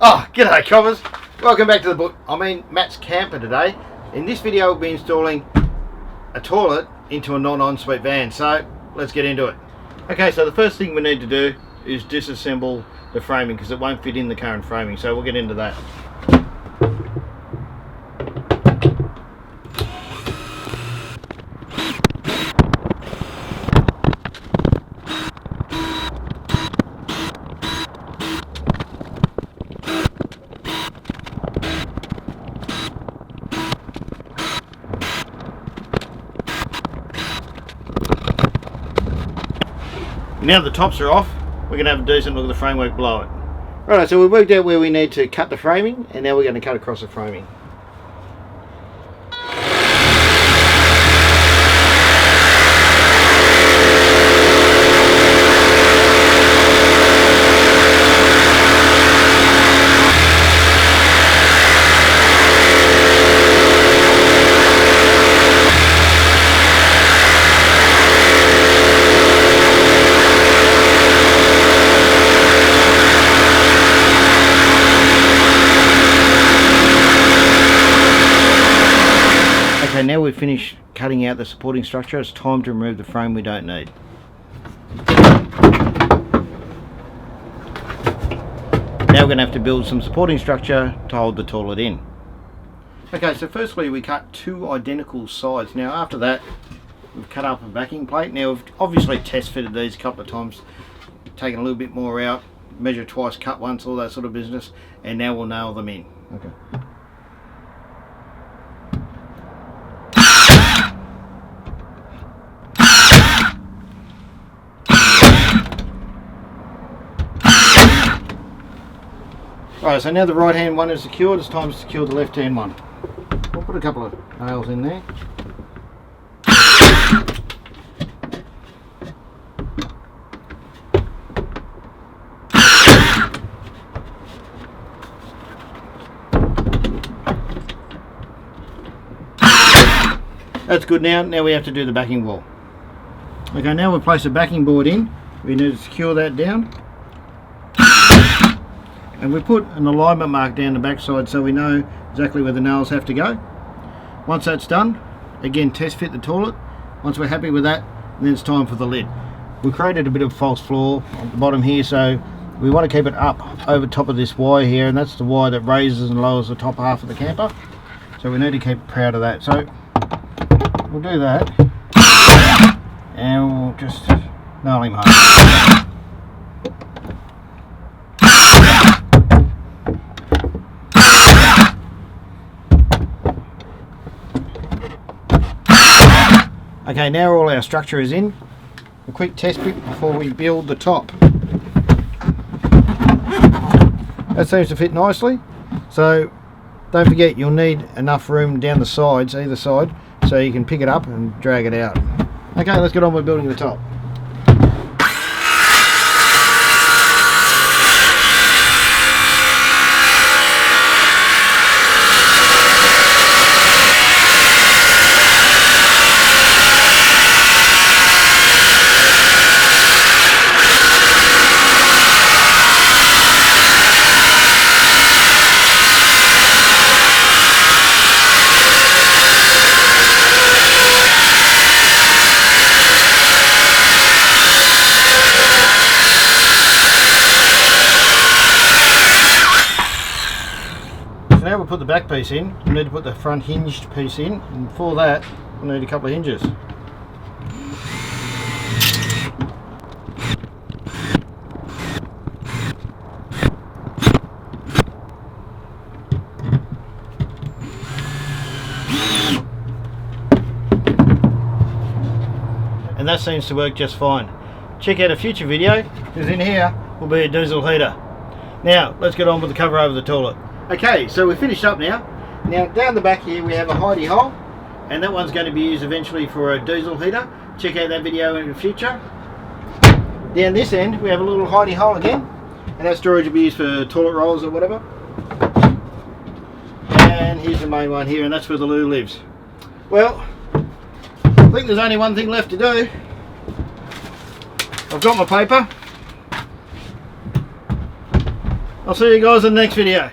Oh, g'day coppers. Welcome back to Matt's camper today. In this video we'll be installing a toilet into a non-ensuite van, so let's get into it. Okay, so the first thing we need to do is disassemble the framing because it won't fit in the current framing, so we'll get into that. Now the tops are off, we're going to have a decent look at the framework below it. Right, so we've worked out where we need to cut the framing, and now we're going to cut across the framing. Okay, now we've finished cutting out the supporting structure, it's time to remove the frame we don't need. Now we're going to have to build some supporting structure to hold the toilet in. Okay, so firstly we cut two identical sides. Now after that we've cut up a backing plate. Now we've obviously test fitted these a couple of times, taken a little bit more out, measure twice, cut once, all that sort of business, and now we'll nail them in. Okay. Right, so now the right hand one is secured, it's time to secure the left hand one. We'll put a couple of nails in there. That's good now we have to do the backing wall. Okay, now we'll place the backing board in, we need to secure that down. And we put an alignment mark down the back side so we know exactly where the nails have to go. Once that's done, again test fit the toilet. Once we're happy with that, then it's time for the lid. We created a bit of false floor on the bottom here, so we want to keep it up over top of this wire here, and that's the wire that raises and lowers the top half of the camper. So we need to keep proud of that. So we'll do that, and we'll just nail him home. Okay, now all our structure is in. A quick test bit before we build the top. That seems to fit nicely. So don't forget you'll need enough room down the sides, either side, so you can pick it up and drag it out. Okay, let's get on with building the top. Now we'll put the back piece in, we need to put the front hinged piece in, and for that we'll need a couple of hinges. And that seems to work just fine. Check out a future video, because in here will be a diesel heater. Now let's get on with the cover over the toilet. Okay, so we're finished up now. Now down the back here we have a hidey hole, and that one's going to be used eventually for a diesel heater. Check out that video in the future. Down this end we have a little hidey hole again, and that storage will be used for toilet rolls or whatever. And here's the main one here, and that's where the loo lives. Well, I think there's only one thing left to do. I've got my paper. I'll see you guys in the next video.